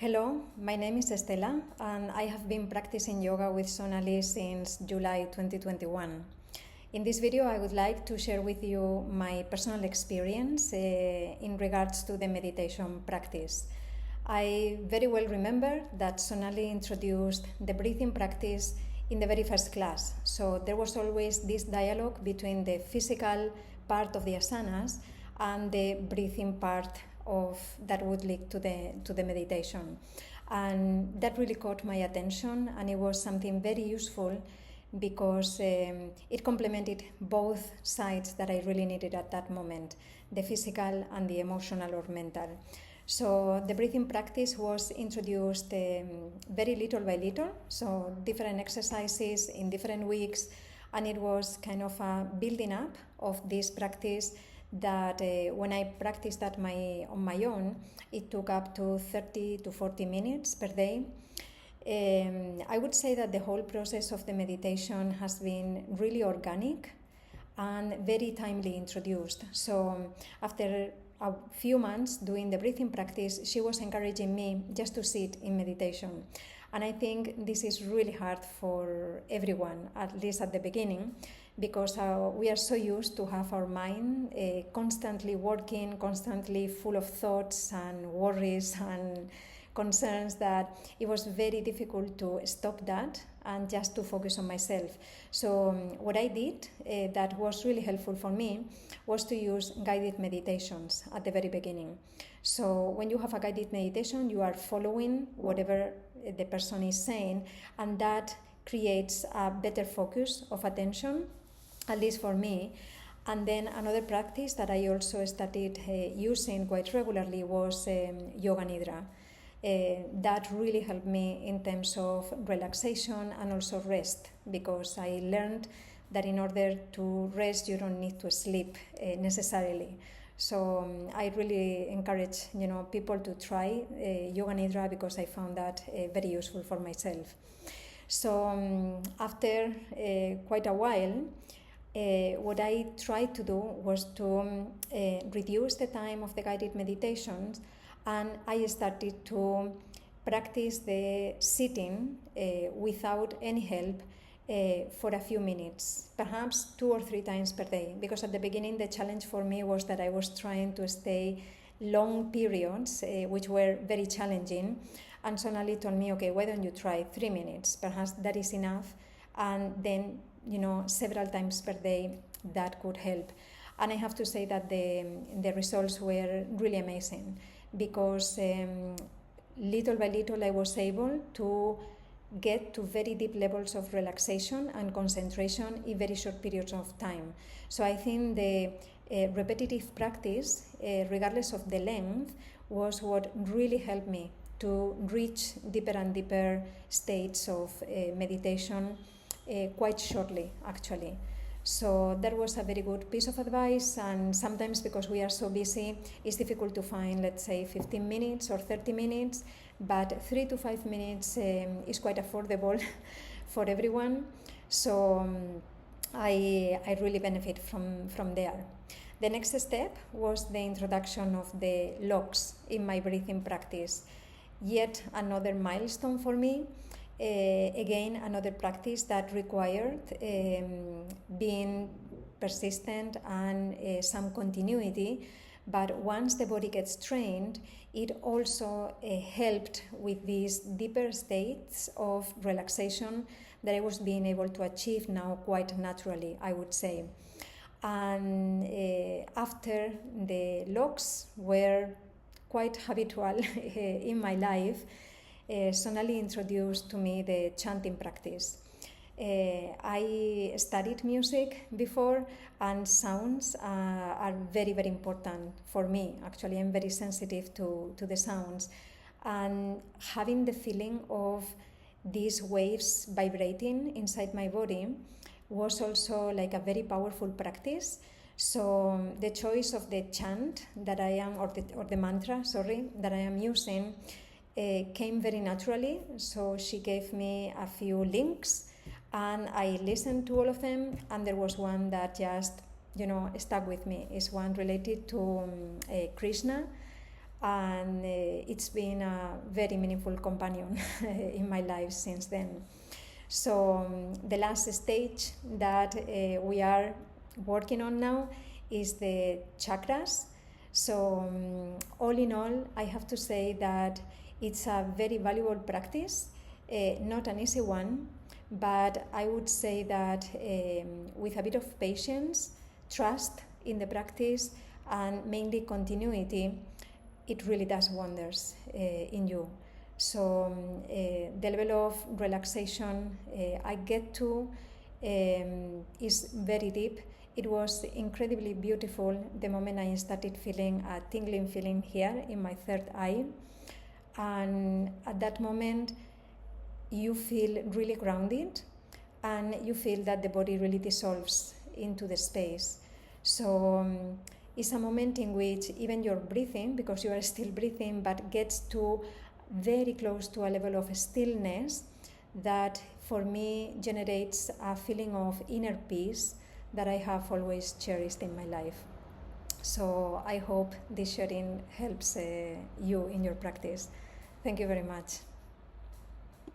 Hello, my name is Estela and I have been practicing yoga with Sonali since July 2021. In this video, I would like to share with you my personal experience in regards to the meditation practice. I very well remember that Sonali introduced the breathing practice in the very first class. So there was always this dialogue between the physical part of the asanas and the breathing part of that would lead to the meditation, and that really caught my attention, and it was something very useful because it complemented both sides that I really needed at that moment, the physical and the emotional or mental. So the breathing practice was introduced very little by little, so different exercises in different weeks, and it was kind of a building up of this practice that when I practiced that on my own, it took up to 30 to 40 minutes per day. I would say that the whole process of the meditation has been really organic and very timely introduced. So after a few months doing the breathing practice, she was encouraging me just to sit in meditation. And I think this is really hard for everyone, at least at the beginning, because we are so used to have our mind constantly working, constantly full of thoughts and worries and concerns, that it was very difficult to stop that and just to focus on myself. So what I did that was really helpful for me was to use guided meditations at the very beginning. So when you have a guided meditation, you are following whatever the person is saying, and that creates a better focus of attention, at least for me. And then another practice that I also started using quite regularly was yoga nidra. That really helped me in terms of relaxation and also rest, because I learned that in order to rest you don't need to sleep necessarily. So I really encourage people to try yoga nidra, because I found that very useful for myself. So after quite a while, what I tried to do was to reduce the time of the guided meditations, and I started to practice the sitting without any help for a few minutes, perhaps 2 or 3 times per day, because at the beginning the challenge for me was that I was trying to stay long periods, which were very challenging. And Sonali told me, okay, why don't you try 3 minutes? Perhaps that is enough. And then, several times per day, that could help. And I have to say that the results were really amazing, because little by little I was able to get to very deep levels of relaxation and concentration in very short periods of time. So I think the repetitive practice, regardless of the length, was what really helped me to reach deeper and deeper states of meditation quite shortly, actually. So that was a very good piece of advice, and sometimes because we are so busy, it's difficult to find, let's say, 15 minutes or 30 minutes, but 3 to 5 minutes is quite affordable for everyone. So I really benefit from there. The next step was the introduction of the locks in my breathing practice. Yet another milestone for me. Again, another practice that required being persistent and some continuity, but once the body gets trained, it also helped with these deeper states of relaxation that I was being able to achieve now quite naturally, I would say. And after the locks were quite habitual in my life, Sonali introduced to me the chanting practice. I studied music before, and sounds are very, very important for me. Actually, I'm very sensitive to the sounds. And having the feeling of these waves vibrating inside my body was also like a very powerful practice. So the choice of the chant that I am, or the mantra, that I am using, came very naturally. So she gave me a few links and I listened to all of them, and there was one that just stuck with me. It's one related to Krishna, and it's been a very meaningful companion in my life since then. So the last stage that we are working on now is the chakras. So all in all, I have to say that it's a very valuable practice, not an easy one, but I would say that with a bit of patience, trust in the practice, and mainly continuity, it really does wonders in you. So the level of relaxation I get to is very deep. It was incredibly beautiful the moment I started feeling a tingling feeling here in my third eye. And at that moment, you feel really grounded, and you feel that the body really dissolves into the space. So it's a moment in which even your breathing, because you are still breathing, but gets to very close to a level of stillness that for me generates a feeling of inner peace that I have always cherished in my life. So I hope this sharing helps you in your practice. Thank you very much.